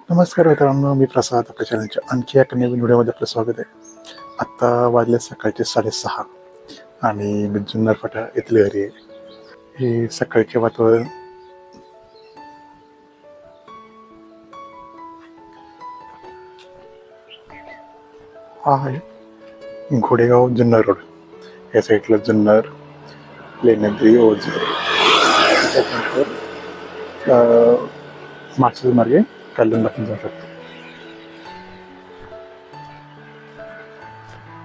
नमस्कार मित्रांनो, मी प्रसाद. आपल्या चॅनलच्या आणखी एका नवीन व्हिडिओमध्ये आपलं स्वागत आहे. आत्ता वाजले सकाळचे 6:30 आणि मी जुन्नर फाटा येथील घरी आहे. हे सकाळचे वातावरण हा आहे घोडेगाव जुन्नर रोड. या साईडला जुन्नर, लेण्याद्री, ओझर, त्याच्यानंतर मागच्या मार्गे कल्याणला जाऊ शकतो.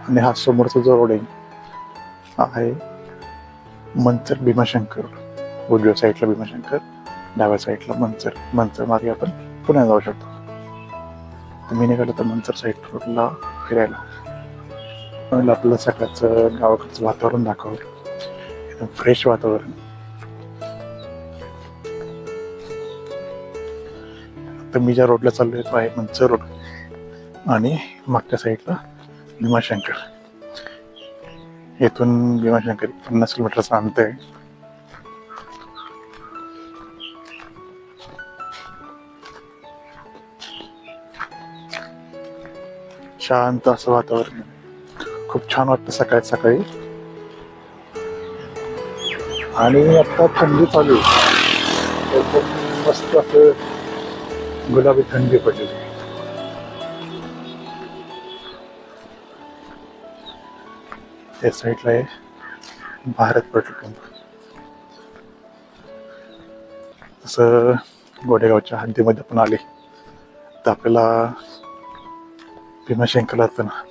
आणि हा समोरचा जो रोड आहे हा आहे मंचर भीमाशंकर. उजव्या साईडला भीमाशंकर, डाव्या साईडला मंचर मार्गे आपण पुण्याला जाऊ शकतो. मी निघालो तर मंचर साईड रोडला फिरायला. आपलं सकाळचं गावाकडचं वातावरण दाखवलं, एकदम फ्रेश वातावरण. तर मी ज्या रोडला चाललोय तो आहे मंचर रोड आणि मागच्या साईडला भीमाशंकर. येथून भीमाशंकर 50 किलोमीटरचं अंतर आहे. शांत असं वातावरण, खूप छान वाटतं सकाळी सकाळी. आणि आता थंडी चालू आहे, एकदम मस्त असं गुलाबी थंडी पडलेली. त्या साईडला आहे भारत पेट्रोल पंप. तसं गोडेगावच्या हद्दीमध्ये पण आले तर आपल्याला भीमाशंकरला जाताना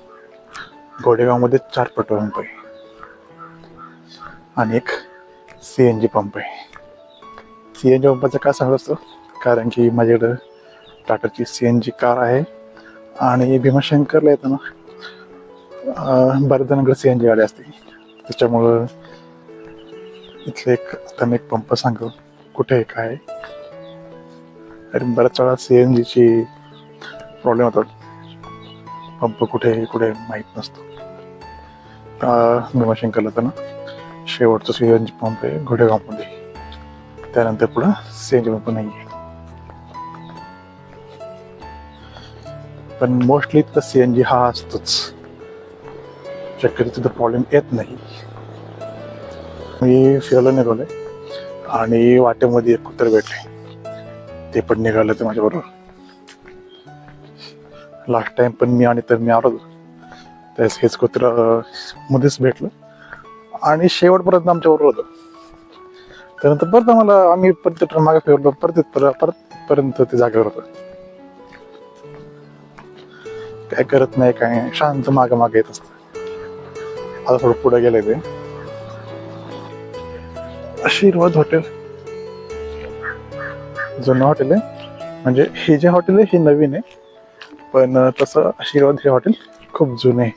गोडेगावमध्ये 4 पेट्रोल पंप आहे आणि एक CNG पंप आहे. CNG पंपाचं काय सांगत असतो, कारण की माझ्याकडं टाटाची CNG कार आहे आणि भीमाशंकरला येताना बऱ्याच जणांकडे CNG गाडी असते. त्याच्यामुळं इथले एक पंप सांग कुठे आहे काय. आणि बऱ्याच वेळा CNGची प्रॉब्लेम होतात, पंप कुठे माहीत नसतो. भीमाशंकरला जाताना शेवटचं CNG पंप आहे घोडेगावमध्ये, त्यानंतर पुढं CNG पंप नाही आहे. पण मोस्टली तर CNG हा असतोच, शक्यतो तिथं प्रॉब्लेम येत नाही. मी फिरायला निघालोय आणि वाटेमध्ये एक कुत्र भेटले, ते पण निघालं ते माझ्याबरोबर. लास्ट टाइम पण मी आलो त्यास हेच कुत्र मध्येच भेटलं आणि शेवटपर्यंत आमच्याबरोबर होतं. त्यानंतर परत आम्ही परत मागे फिरलो, परत ते जागेवर होतं. काय करत नाही, काय शांत मागे येत असतं. आता थोडं पुढे गेलंय ते आशीर्वाद हॉटेल, जुनं हॉटेल आहे. म्हणजे हे जे हॉटेल आहे हे नवीन आहे, पण तसं आशीर्वाद हे हॉटेल खूप जुनं आहे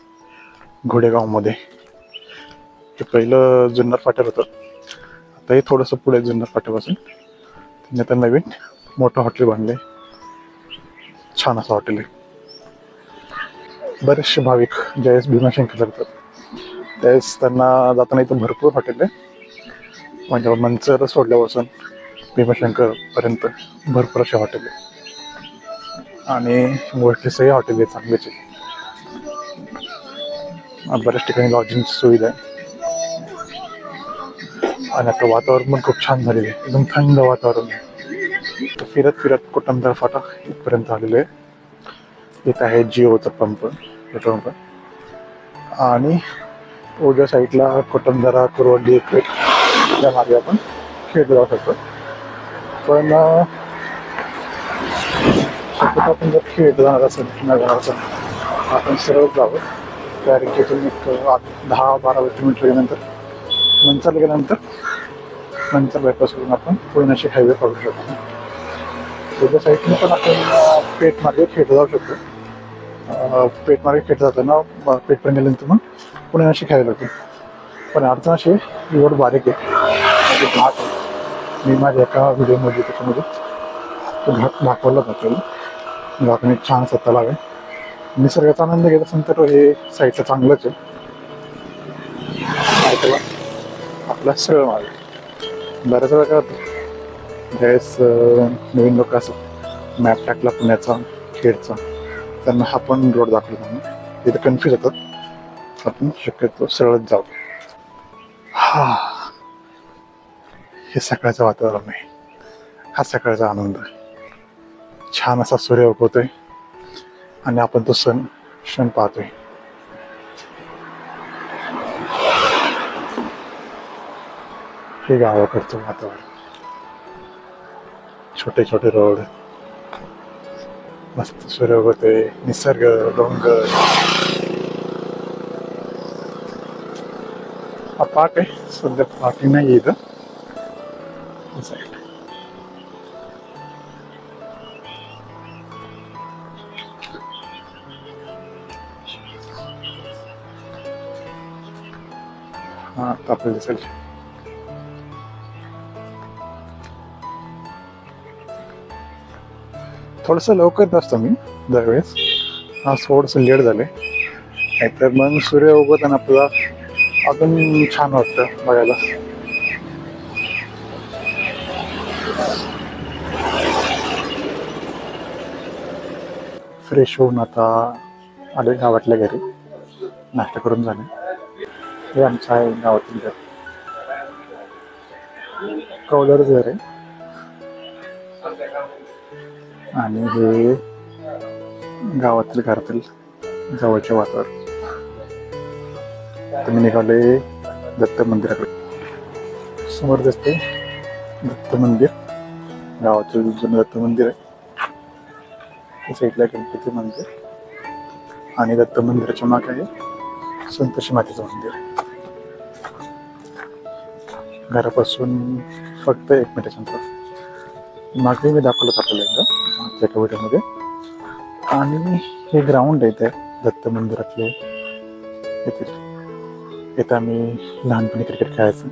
घोडेगावमध्ये. हे पहिलं जुन्नर फाट्यावर होतं, आता हे थोडंसं पुढे जुन्नर फाट्यापासून त्यांनी आता नवीन मोठं हॉटेल बांधलंय. छान असं हॉटेल आहे. बरेचसे भाविक ज्यावेळेस भीमाशंकरला जातात त्यावेळेस त्यांना जाताना इथं भरपूर हॉटेल आहे. म्हणजे मंचर सोडल्यापासून भीमाशंकर पर्यंत भरपूर असे हॉटेल आहे आणि मोस्टली सगळे हॉटेल आहे चांगलेच आहे. बऱ्याच ठिकाणी लॉजिंगची सुविधा आहे आणि आता वातावरण पण खूप छान झालेलं आहे, एकदम थंड वातावरण आहे. फिरत कोटमदार फाटा इथपर्यंत आलेलो आहे. इथं आहे जिओचा पेट्रोल पंप आणि उजव्या साईडला कोटमदारा, कुरवंडी, पेठ या मार्गे आपण खेळ जाऊ शकतो. पण शक्यतो आपण जर खेळ जाणार असेल आपण सरळ जावं, कारण की इथून एक 10-12 किलोमीटर गेल्यानंतर मंचर बायपास करून आपण पुणे नाशिक हायवे पकडू शकतो. उजव्या साईडने पण आपण पेठ मार्गे खेळ जाऊ शकतो. पेठ मार्गे खेळ जाताना पेठपर्यंत गेल्यानंतर मग पुणे नाशिक हायवे लागतो. पण अडचण अशी एवढं बारीक आहे, घाट आहे. मी माझ्या एका व्हिडिओमध्ये त्याच्यामध्ये तो घाट दाखवला जातो. घाटाने छान स्वतःला आहे. निसर्गाचा आनंद घेत असेल तर हे साईडचं चांगलंच आहे. आपला सरळ मार्ग बऱ्याच वेळा काय होतं, ज्यावेळेस नवीन लोक असतात मॅप टाकला पुण्याचा खेडचा, त्यांना हा पण रोड दाखवला त्यांना, तिथे कन्फ्यूज होतात. आपण शक्यतो सरळच जाऊ. हा, हे सकाळचं वातावरण आहे, हा सकाळचा आनंद. छान असा सूर्य उगवतोय आणि आपण तो क्षण पाहतोय. हे गावाकडचं वातावरण, छोटे छोटे रोड, मस्त सूर्य उगवतोय, निसर्ग, डोंगर. हा पार्क आहे, सध्या पार्किंग नाही इथं. हा, आपल्याला दिसेल. थोडंसं लवकर असतो मी दरवेळेस, आज थोडंसं लेट झाले. नाहीतर मग सूर्य उगवताना आपल्याला अजून छान वाटतं बघायला. फ्रेश होऊन आता आले गावातल्या घरी, नाश्ता करून झाले. हे आमचं आहे गावातील घर, कौलर घर आहे. आणि हे गावातील घरातील जवळचे वातावरण. तुम्ही निघाले दत्त मंदिराकडे. समोर दिसते दत्त मंदिर, गावातील जुनं दत्त मंदिर आहे. साईडला गणपती मंदिर आणि दत्त मंदिराच्या मागे आहे संतोषी मातेचं मंदिर. घरापासून फक्त 1 मिनिटाच्या अंतर. मागे मी दाखवलं आपल्याला एकदा मागच्या एका व्हिडिओमध्ये. आणि हे ग्राउंड आहे ते दत्त मंदिरातले, इथे आम्ही लहानपणी क्रिकेट खेळायचो.